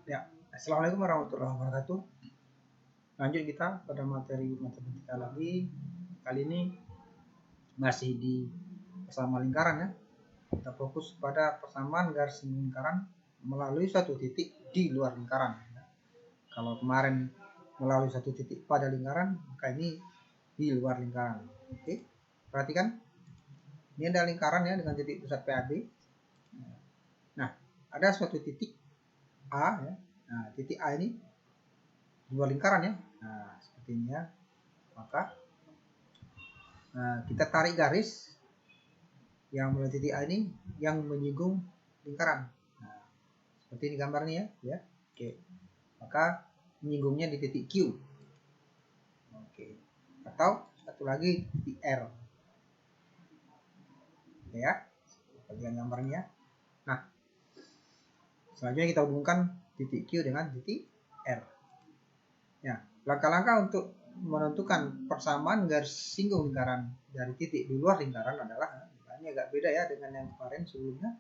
Ya, assalamualaikum warahmatullahi wabarakatuh. Lanjut kita pada materi matematika lagi. Kali ini masih di persamaan lingkaran ya. Kita fokus pada persamaan garis lingkaran melalui satu titik di luar lingkaran. Kalau kemarin melalui satu titik pada lingkaran, maka ini di luar lingkaran. Oke, perhatikan. Ini ada lingkaran ya dengan titik pusat PAB. Nah, ada suatu titik A ya. Nah, titik A ini di luar lingkaran ya. Nah, seperti ini ya. Maka kita tarik garis yang mulai titik A ini yang menyinggung lingkaran. Nah, seperti ini gambarnya ya. Oke. Maka menyinggungnya di titik Q. Oke. Atau satu lagi titik R. Ya. Bagian gambarnya. Nah, selanjutnya kita hubungkan titik Q dengan titik R. Ya, langkah-langkah untuk menentukan persamaan garis singgung lingkaran dari titik di luar lingkaran adalah, ini agak beda ya dengan yang kemarin sebelumnya.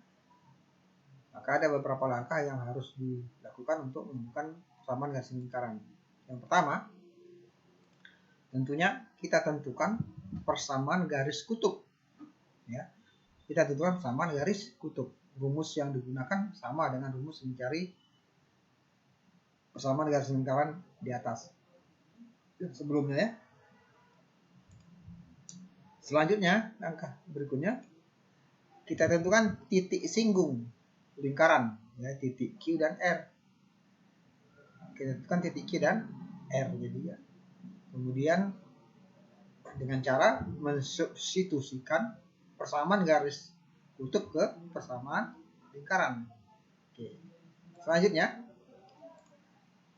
Maka ada beberapa langkah yang harus dilakukan untuk menemukan persamaan garis lingkaran. Yang pertama, tentunya kita tentukan persamaan garis kutub. Ya, kita tentukan persamaan garis kutub. Rumus yang digunakan sama dengan rumus mencari persamaan garis lingkaran di atas sebelumnya ya. Selanjutnya, langkah berikutnya kita tentukan titik singgung lingkaran ya, titik Q dan R. Kita tentukan titik Q dan R jadi ya. Kemudian dengan cara mensubstitusikan persamaan garis kutub ke persamaan lingkaran. Oke. Selanjutnya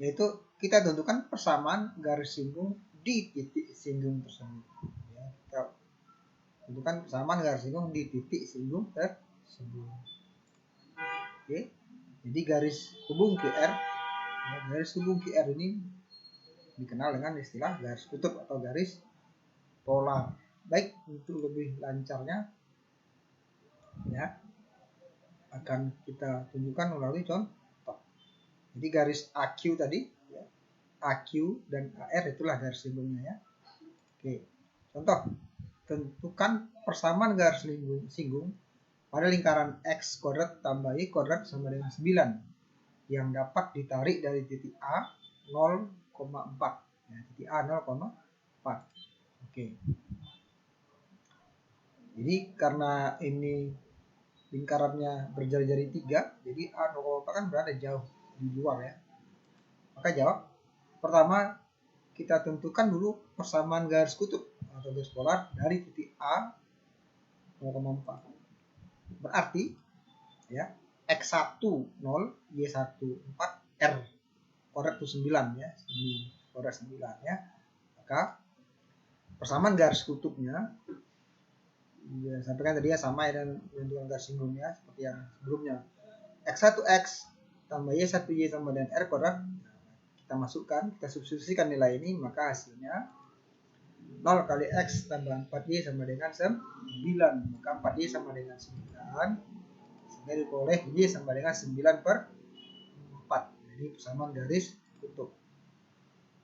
yaitu kita tentukan persamaan garis singgung di titik singgung tersebut. Ya, kita tentukan persamaan garis singgung di titik singgung tersebut. Oke, jadi garis hubung QR, ya, garis hubung QR ini dikenal dengan istilah garis kutub atau garis polar. Baik, untuk lebih lancarnya, ya, akan kita tunjukkan melalui contoh. Jadi garis AQ tadi, ya, AQ dan AR itulah garis singungnya ya. Oke, contoh, tentukan persamaan garis singgung pada lingkaran X kuadrat tambah Y kuadrat sama dengan 9 yang dapat ditarik dari titik A 0,4. Ya, titik A 0,4. Oke. Jadi karena ini lingkarannya berjari-jari 3, jadi A 0,4 kan berada jauh di luar ya. Maka jawab pertama, kita tentukan dulu persamaan garis kutub atau garis polar dari titik A 0,4. Berarti ya X1 0, Y1 4, R kuadrat itu 9 ya. Ini kuadrat 9 ya. Maka persamaan garis kutubnya ya, sampaikan tadi ya sama ya, dan menentukan garis singgungnya seperti yang sebelumnya. X1X tambah Y1Y sama dengan R kuadrat. Kita masukkan, kita substitusikan nilai ini, maka hasilnya 0 kali X tambah 4Y sama dengan 9. Maka 4Y sama dengan 9. Sehingga diperoleh Y sama dengan 9 per 4. Jadi persamaan garis kutub.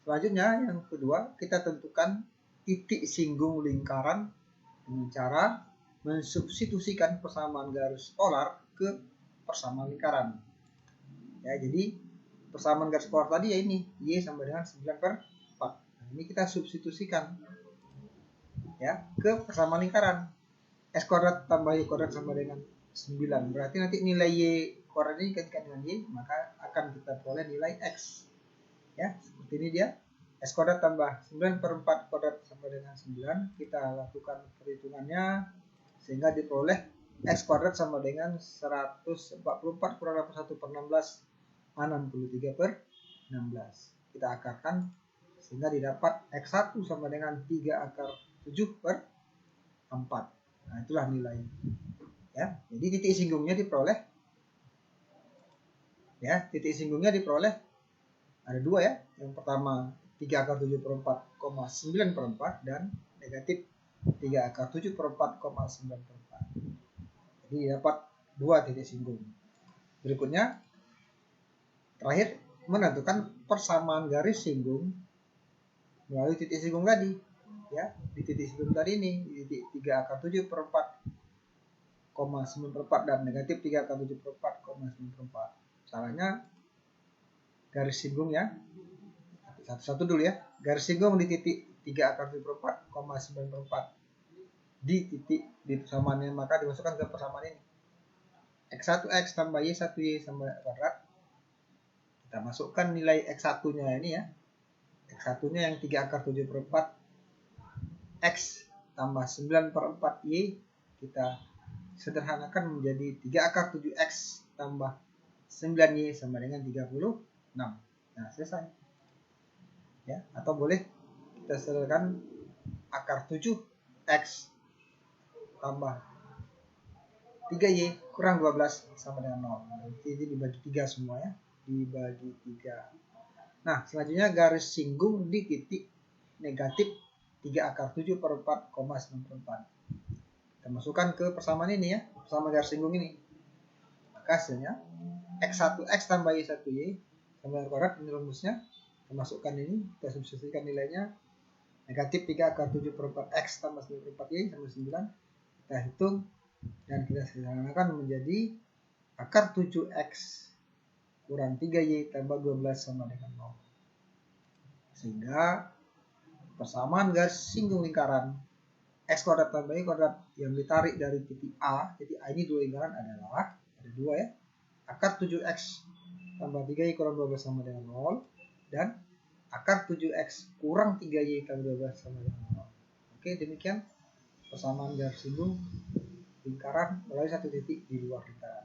Selanjutnya yang kedua, kita tentukan titik singgung lingkaran dengan cara mensubstitusikan persamaan garis polar ke persamaan lingkaran. Ya, jadi persamaan garis polar tadi ya ini Y sama dengan 9 per 4. Nah, ini kita substitusikan ya ke persamaan lingkaran. X kuadrat tambah Y kuadrat sama dengan 9. Berarti nanti nilai Y kuadrat ini dikalikan dengan Y, maka akan kita peroleh nilai X. Ya, seperti ini dia. X kuadrat tambah 9 per 4 kuadrat sama dengan 9. Kita lakukan perhitungannya sehingga diperoleh X kuadrat sama dengan 144 kurang 1 per 16, 63 per 16. Kita akarkan sehingga didapat X1 sama dengan 3 akar 7 per 4. Nah, itulah nilai. Ya, jadi titik singgungnya diperoleh. Ya, titik singgungnya diperoleh ada dua ya. Yang pertama 3 akar 7 per 4, 9 per 4 dan negatif 3 akar 7 per 4, 9 per 4. Jadi dapat dua titik singgung. Berikutnya Terakhir, menentukan persamaan garis singgung melalui titik singgung tadi. Ya, di titik singgung tadi ini, di titik 3 akar 7 per 4,9/4 dan negatif 3 akar 7 per 4,9/4. Caranya garis singgung ya. Satu-satu dulu ya. Garis singgung di titik 3 akar 7 per 4,9/4 di titik di persamaannya, maka dimasukkan ke persamaan ini. X1 X tambah Y1 Y sama kuadrat. Kita masukkan nilai X1 nya ini ya. X1 nya yang 3 akar 7 per 4 X tambah 9/4 Y, kita sederhanakan menjadi 3 akar 7 X tambah 9 Y sama dengan 36. Nah, selesai. Ya, atau boleh kita sederhanakan akar 7 X tambah 3Y kurang 12 sama dengan 0. Jadi dibagi 3 semua ya. Dibagi 3. Nah, selanjutnya garis singgung di titik negatif 3 akar 7 per 4,9/4. Kita masukkan ke persamaan ini ya, persamaan garis singgung ini. Maka hasilnya X1 X tambah Y1 Y sama dengan kuadrat, ini rumusnya. Kita masukkan ini, kita substitusikan nilainya. Negatif 3 akar 7 per 4 X tambah 9/4 Y sama 9. Kita hitung dan kita sederhanakan menjadi akar 7X kurang 3Y tambah 12 sama dengan 0. Sehingga persamaan garis singgung lingkaran X kuadrat tambah Y kuadrat yang ditarik dari titik A, titik A ini dua lingkaran adalah, ada dua ya, akar 7X tambah 3Y kurang 12 sama dengan 0 dan akar 7X kurang 3Y tambah 12 sama dengan 0. Oke, demikian persamaan garis singgung lingkaran melalui satu titik di luar lingkaran.